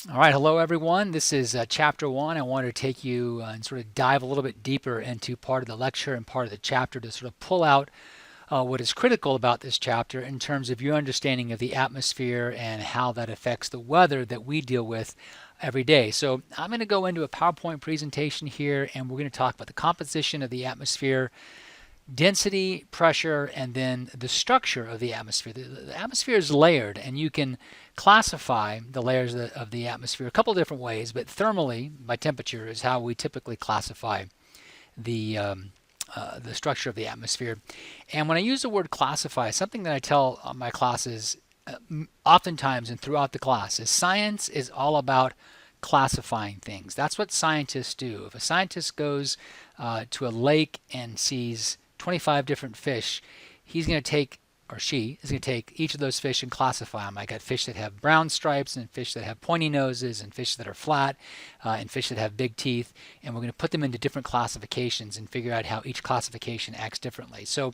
All right, hello everyone. This is chapter one. I wanted to take you and sort of dive a little bit deeper into part of the lecture and part of the chapter to sort of pull out what is critical about this chapter in terms of your understanding of the atmosphere and how that affects the weather that we deal with every day. So I'm going to go into a PowerPoint presentation here and we're going to talk about the composition of the atmosphere, density, pressure, and then the structure of the atmosphere. The atmosphere is layered, and you can classify the layers of the atmosphere a couple of different ways, but thermally, by temperature, is how we typically classify the structure of the atmosphere. And when I use the word classify, something that I tell my classes oftentimes and throughout the class is science is all about classifying things. That's what scientists do. If a scientist goes to a lake and sees 25 different fish, he's going to take, or she is going to take each of those fish and classify them. I got fish that have brown stripes and fish that have pointy noses and fish that are flat and fish that have big teeth, and we're going to put them into different classifications and figure out how each classification acts differently. So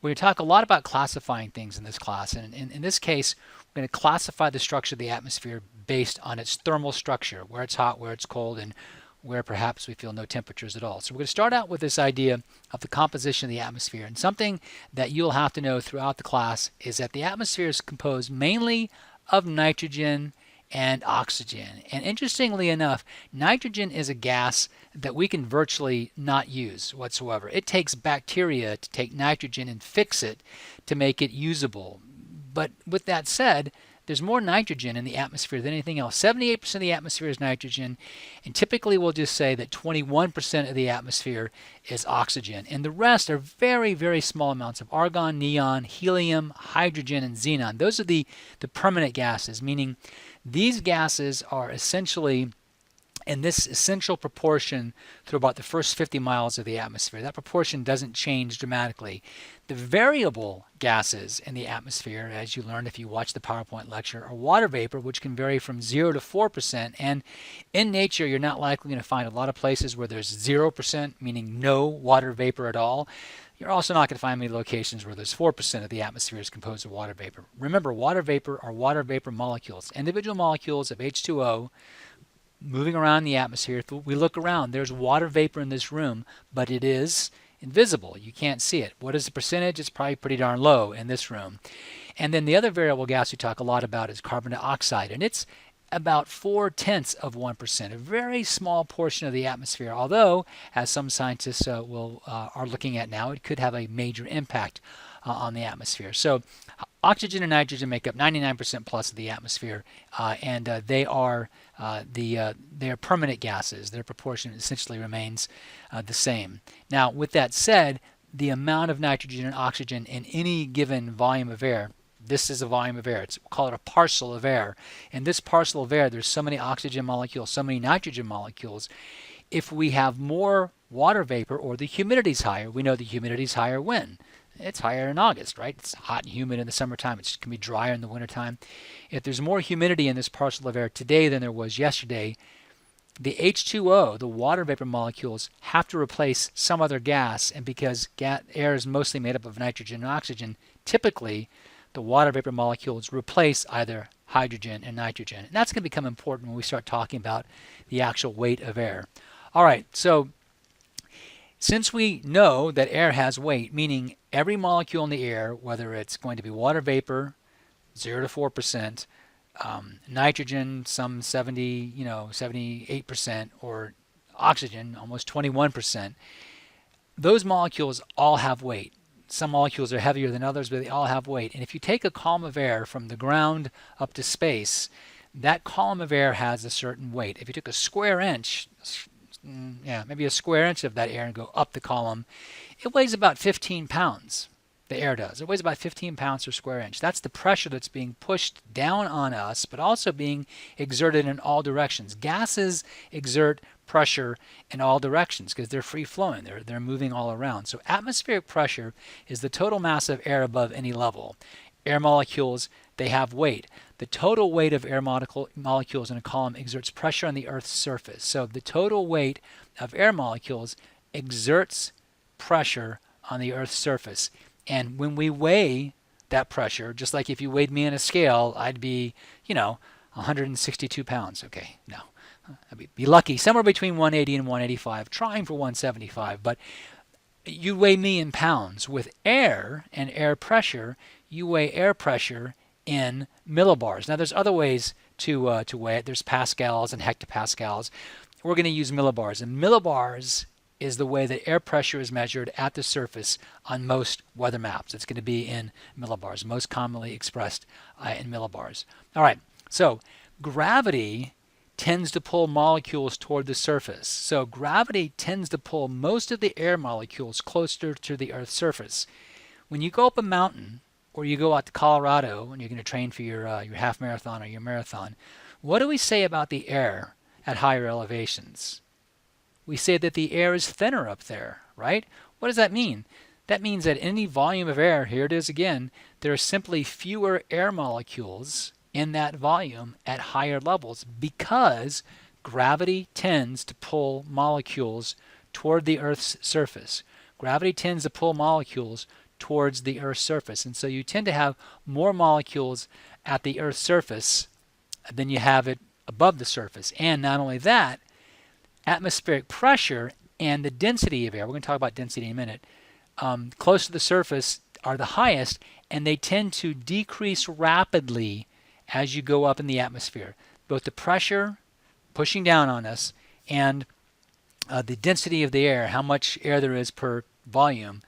we're going to talk a lot about classifying things in this class, and in this case we're going to classify the structure of the atmosphere based on its thermal structure, where it's hot, where it's cold, and where perhaps we feel no temperatures at all. So we're going to start out with this idea of the composition of the atmosphere. And something that you'll have to know throughout the class is that the atmosphere is composed mainly of nitrogen and oxygen. And interestingly enough, nitrogen is a gas that we can virtually not use whatsoever. It takes bacteria to take nitrogen and fix it to make it usable. But with that said, there's more nitrogen in the atmosphere than anything else. 78% of the atmosphere is nitrogen, and typically we'll just say that 21% of the atmosphere is oxygen. And the rest are very, very small amounts of argon, neon, helium, hydrogen, and xenon. Those are the permanent gases, meaning these gases are essentially in this essential proportion through about the first 50 miles of the atmosphere. That proportion doesn't change dramatically. The variable gases in the atmosphere, as you learned if you watched the PowerPoint lecture, are water vapor, which can vary from 0 to 4%. And in nature, you're not likely going to find a lot of places where there's 0%, meaning no water vapor at all. You're also not going to find many locations where there's 4% of the atmosphere is composed of water vapor. Remember, water vapor are water vapor molecules, individual molecules of H2O moving around the atmosphere. If we look around, there's water vapor in this room, but it is invisible. You can't see it. What is the percentage? It's probably pretty darn low in this room. And then the other variable gas we talk a lot about is carbon dioxide, and it's about 0.4%, a very small portion of the atmosphere. Although, as some scientists are looking at now, it could have a major impact on the atmosphere. So, oxygen and nitrogen make up 99% plus of the atmosphere, and they are permanent gases. Their proportion essentially remains the same. Now, with that said, the amount of nitrogen and oxygen in any given volume of air, this is a volume of air. We'll call it a parcel of air. In this parcel of air, there's so many oxygen molecules, so many nitrogen molecules. If we have more water vapor or the humidity is higher, we know the humidity is higher when? It's higher in August, right? It's hot and humid in the summertime. It can be drier in the wintertime. If there's more humidity in this parcel of air today than there was yesterday, the H2O, the water vapor molecules, have to replace some other gas. And because air is mostly made up of nitrogen and oxygen, typically the water vapor molecules replace either hydrogen and nitrogen. And that's going to become important when we start talking about the actual weight of air. All right, so since we know that air has weight, meaning every molecule in the air, whether it's going to be water vapor, 0 to 4%, nitrogen, some 78%, or oxygen, almost 21%, those molecules all have weight. Some molecules are heavier than others, but they all have weight. And if you take a column of air from the ground up to space, that column of air has a certain weight. If you took a square inch, maybe a square inch of that air and go up the column, it weighs about 15 pounds. The air does. It weighs about 15 pounds per square inch. That's the pressure that's being pushed down on us, but also being exerted in all directions. Gases exert pressure in all directions because they're free flowing. They're moving all around. So atmospheric pressure is the total mass of air above any level. Air molecules, they have weight. The total weight of air molecules in a column exerts pressure on the Earth's surface. So the total weight of air molecules exerts pressure on the Earth's surface. And when we weigh that pressure, just like if you weighed me on a scale, I'd be, 162 pounds. Okay, no. I'd be lucky. Somewhere between 180 and 185, trying for 175. But you weigh me in pounds. With air and air pressure, you weigh air pressure in millibars. Now, there's other ways to weigh it. There's pascals and hectopascals. We're going to use millibars. And millibars is the way that air pressure is measured at the surface on most weather maps. It's going to be in millibars, most commonly expressed in millibars. All right, so gravity tends to pull molecules toward the surface. So gravity tends to pull most of the air molecules closer to the Earth's surface. When you go up a mountain, or you go out to Colorado and you're going to train for your half marathon or your marathon, what do we say about the air at higher elevations? We say that the air is thinner up there, right? What does that mean? That means that any volume of air, here it is again, there are simply fewer air molecules in that volume at higher levels because gravity tends to pull molecules toward the Earth's surface. Gravity tends to pull molecules towards the Earth's surface. And so you tend to have more molecules at the Earth's surface than you have it above the surface. And not only that, atmospheric pressure and the density of air, we're going to talk about density in a minute, close to the surface are the highest, and they tend to decrease rapidly as you go up in the atmosphere. Both the pressure pushing down on us and the density of the air, how much air there is per volume,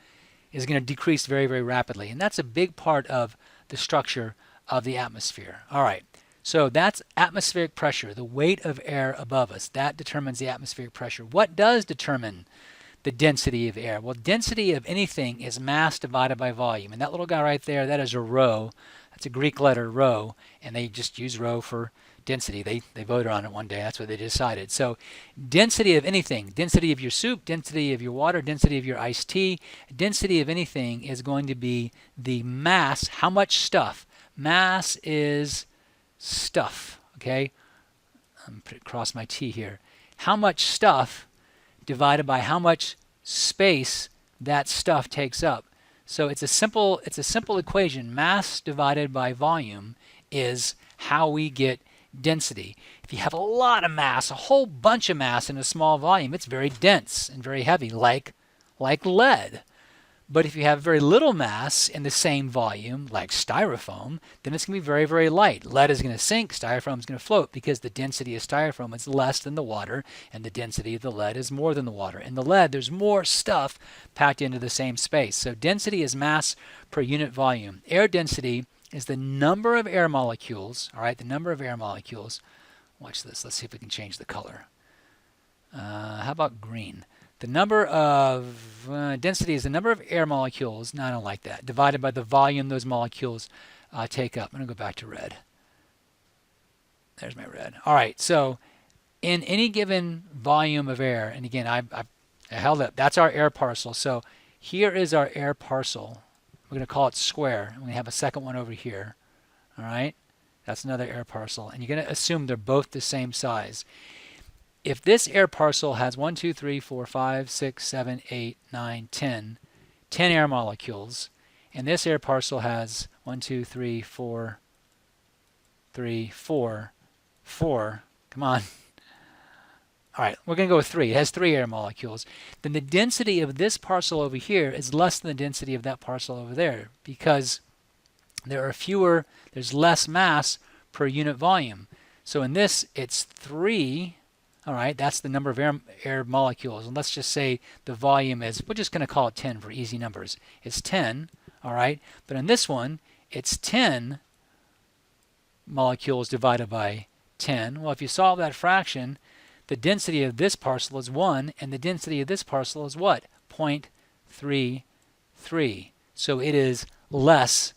is going to decrease very, very rapidly. And that's a big part of the structure of the atmosphere. All right, so that's atmospheric pressure, the weight of air above us. That determines the atmospheric pressure. What does determine the density of air? Well, density of anything is mass divided by volume. And that little guy right there, that is a rho. That's a Greek letter, rho, and they just use rho for density. They voted on it one day. That's what they decided. So density of anything, density of your soup, density of your water, density of your iced tea, density of anything is going to be the mass, how much stuff. Mass is stuff, okay? I'm going to cross my T here. How much stuff divided by how much space that stuff takes up. So it's a simple equation. Mass divided by volume is how we get density. If you have a lot of mass, a whole bunch of mass in a small volume, it's very dense and very heavy, like lead. But if you have very little mass in the same volume, like styrofoam, then it's going to be very, very light. Lead is going to sink, styrofoam is going to float because the density of styrofoam is less than the water, and the density of the lead is more than the water. In the lead, there's more stuff packed into the same space. So density is mass per unit volume. Air density is the number of air molecules, all right, the number of air molecules. Watch this. Let's see if we can change the color. How about green? The number of density is the number of air molecules, no, I don't like that, divided by the volume those molecules take up. I'm going to go back to red. There's my red. All right, so in any given volume of air, and again, I held up, that's our air parcel. So here is our air parcel. We're going to call it square. I'm going to have a second one over here. All right, that's another air parcel. And you're going to assume they're both the same size. If this air parcel has 1, 2, 3, 4, 5, 6, 7, 8, 9, 10 air molecules, and this air parcel has 1, 2, 3, 4, 4, come on. All right, we're going to go with 3. It has 3 air molecules. Then the density of this parcel over here is less than the density of that parcel over there because there's less mass per unit volume. So in this, it's 3. All right, that's the number of air molecules. And let's just say the volume is, we're just going to call it 10 for easy numbers. It's 10, all right? But in this one, it's 10 molecules divided by 10. Well, if you solve that fraction, the density of this parcel is 1, and the density of this parcel is what? 0.33. So it is less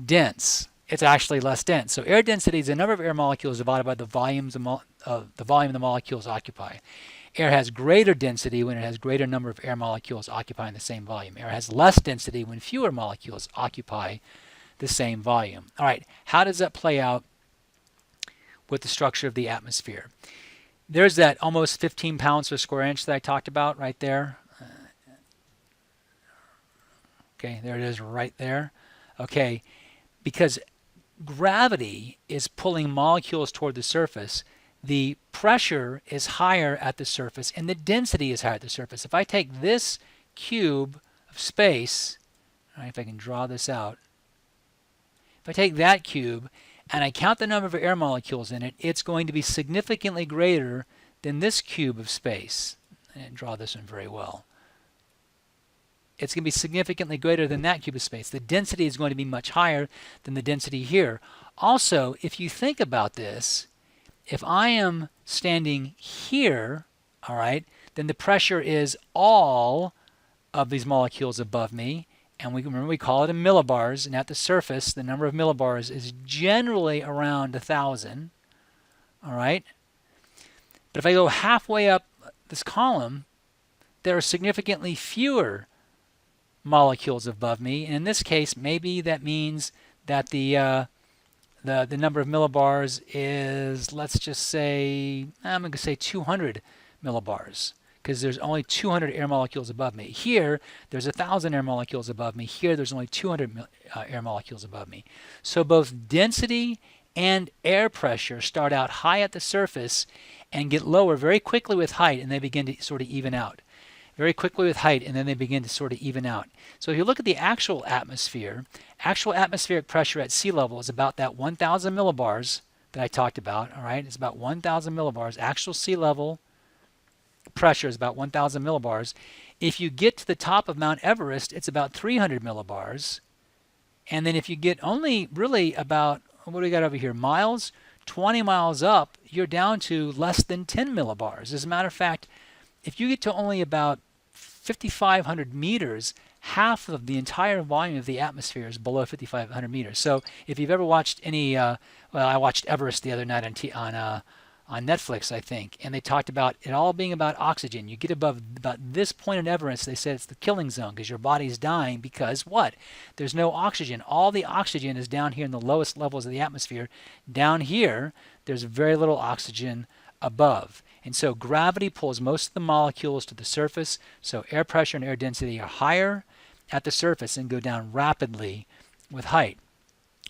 dense. It's actually less dense. So air density is the number of air molecules divided by the volume the molecules occupy. Air has greater density when it has greater number of air molecules occupying the same volume. Air has less density when fewer molecules occupy the same volume. All right, how does that play out with the structure of the atmosphere? There's that almost 15 pounds per square inch that I talked about right there. Okay, there it is right there. Okay, because gravity is pulling molecules toward the surface, the pressure is higher at the surface and the density is higher at the surface. If I take this cube of space, all right, if I can draw this out, if I take that cube and I count the number of air molecules in it, it's going to be significantly greater than this cube of space. I didn't draw this one very well. It's going to be significantly greater than that cube of space. The density is going to be much higher than the density here. Also, if you think about this, if I am standing here, all right, then the pressure is all of these molecules above me, and we call it in millibars, and at the surface, the number of millibars is generally around 1,000, all right? But if I go halfway up this column, there are significantly fewer molecules above me, and in this case, maybe that means that the number of millibars is, let's just say, I'm going to say 200 millibars, because there's only 200 air molecules above me. Here, there's 1,000 air molecules above me. Here, there's only 200 air molecules above me. So both density and air pressure start out high at the surface and get lower very quickly with height, and they begin to sort of even out. Very quickly with height, and then they begin to sort of even out. So if you look at the actual atmospheric pressure at sea level is about that 1,000 millibars that I talked about, all right? It's about 1,000 millibars. Actual sea level pressure is about 1,000 millibars. If you get to the top of Mount Everest, it's about 300 millibars. And then if you get only really about, what do we got over here, miles, 20 miles up, you're down to less than 10 millibars. As a matter of fact, if you get to only about 5,500 meters, half of the entire volume of the atmosphere is below 5,500 meters. So if you've ever watched any, well, I watched Everest the other night on Netflix, I think, and they talked about it all being about oxygen. You get above about this point in Everest, they said it's the killing zone because your body's dying because what? There's no oxygen. All the oxygen is down here in the lowest levels of the atmosphere. Down here, there's very little oxygen above. And so gravity pulls most of the molecules to the surface, so air pressure and air density are higher at the surface and go down rapidly with height.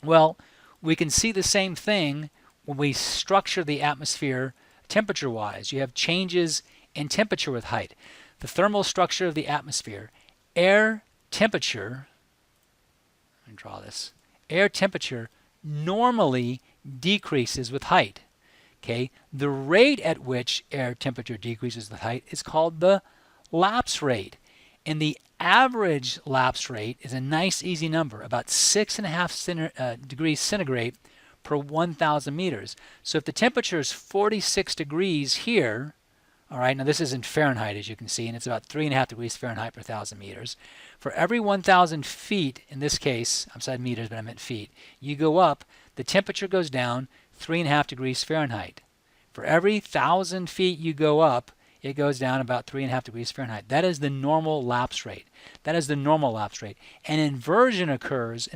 Well, we can see the same thing when we structure the atmosphere temperature-wise. You have changes in temperature with height. The thermal structure of the atmosphere, air temperature, let me draw this, air temperature normally decreases with height. Okay, the rate at which air temperature decreases with height is called the lapse rate. And the average lapse rate is a nice easy number, about 6.5 degrees centigrade per 1,000 meters. So if the temperature is 46 degrees here, all right, now this is in Fahrenheit as you can see, and it's about 3.5 degrees Fahrenheit per 1,000 meters. For every 1,000 feet, in this case, I'm saying meters, but I meant feet, you go up, the temperature goes down 3.5 degrees Fahrenheit. For every 1,000 feet you go up, it goes down about 3.5 degrees Fahrenheit. That is the normal lapse rate. That is the normal lapse rate. An inversion occurs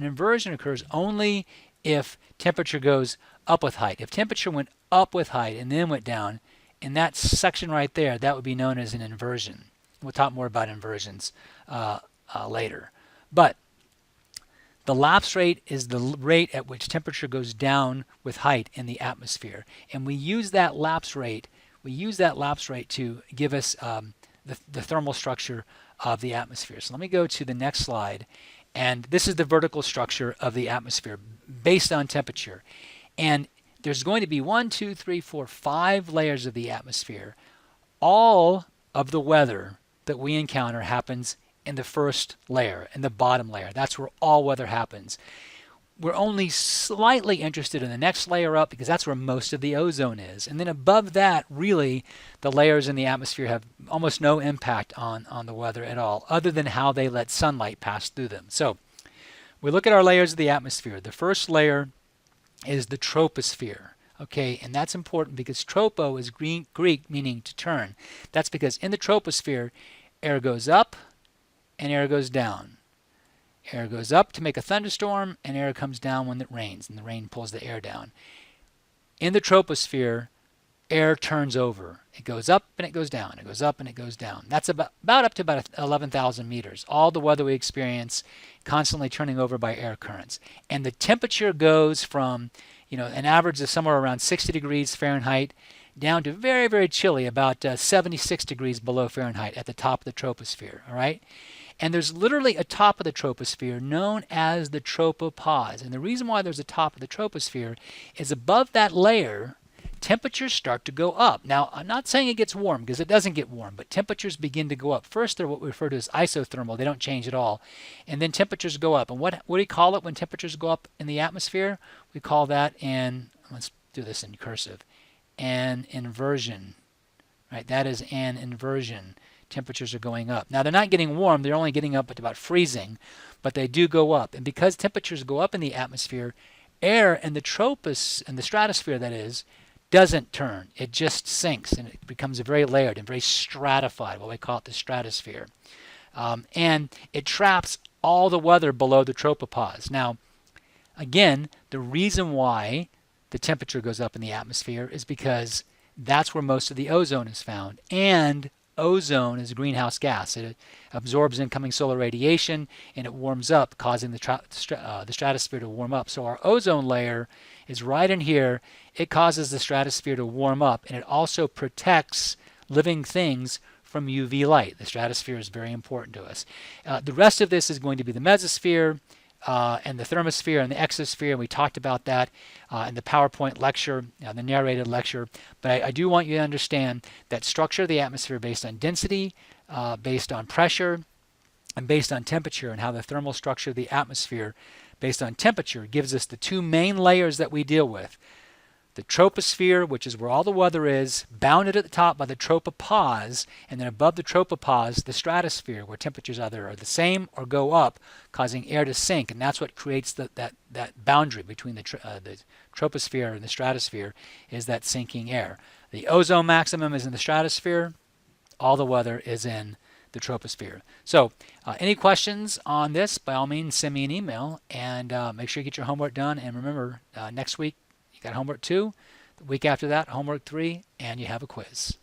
only if temperature goes up with height. If temperature went up with height and then went down, in that section right there, that would be known as an inversion. We'll talk more about inversions later. But the lapse rate is the rate at which temperature goes down with height in the atmosphere. And we use that lapse rate to give us the thermal structure of the atmosphere. So let me go to the next slide. And this is the vertical structure of the atmosphere based on temperature. And there's going to be 1, 2, 3, 4, 5 layers of the atmosphere. All of the weather that we encounter happens in the first layer, in the bottom layer. That's where all weather happens. We're only slightly interested in the next layer up because that's where most of the ozone is. And then above that, really, the layers in the atmosphere have almost no impact on the weather at all, other than how they let sunlight pass through them. So we look at our layers of the atmosphere. The first layer is the troposphere. Okay, and that's important because tropo is Greek meaning to turn. That's because in the troposphere, air goes up and air goes down. Air goes up to make a thunderstorm, and air comes down when it rains, and the rain pulls the air down. In the troposphere, air turns over. It goes up and it goes down. It goes up and it goes down. That's about up to about 11,000 meters. All the weather we experience constantly turning over by air currents. And the temperature goes from, an average of somewhere around 60 degrees Fahrenheit down to very, very chilly, about 76 degrees below Fahrenheit at the top of the troposphere. All right? And there's literally a top of the troposphere known as the tropopause. And the reason why there's a top of the troposphere is above that layer, temperatures start to go up. Now, I'm not saying it gets warm because it doesn't get warm, but temperatures begin to go up. First, they're what we refer to as isothermal. They don't change at all. And then temperatures go up. And what do we call it when temperatures go up in the atmosphere? We call that let's do this in cursive, an inversion. Right? That is an inversion. Temperatures are going up. Now, they're not getting warm. They're only getting up to about freezing, but they do go up. And because temperatures go up in the atmosphere, air in the stratosphere, that is, doesn't turn. It just sinks, and it becomes very layered and very stratified, what we call it the stratosphere. And it traps all the weather below the tropopause. Now, again, the reason why the temperature goes up in the atmosphere is because that's where most of the ozone is found. And ozone is a greenhouse gas. It absorbs incoming solar radiation, and it warms up, causing the stratosphere to warm up. So our ozone layer is right in here. It causes the stratosphere to warm up, and it also protects living things from UV light. The stratosphere is very important to us. The rest of this is going to be the mesosphere, and the thermosphere and the exosphere, and we talked about that in the PowerPoint lecture, the narrated lecture. But I do want you to understand that structure of the atmosphere based on density, based on pressure, and based on temperature, and how the thermal structure of the atmosphere based on temperature gives us the two main layers that we deal with. The troposphere, which is where all the weather is, bounded at the top by the tropopause, and then above the tropopause, the stratosphere, where temperatures either are the same or go up, causing air to sink. And that's what creates that boundary between the troposphere and the stratosphere, is that sinking air. The ozone maximum is in the stratosphere. All the weather is in the troposphere. So any questions on this, by all means, send me an email, and make sure you get your homework done. And remember, next week, got homework 2, the week after that, homework 3, and you have a quiz.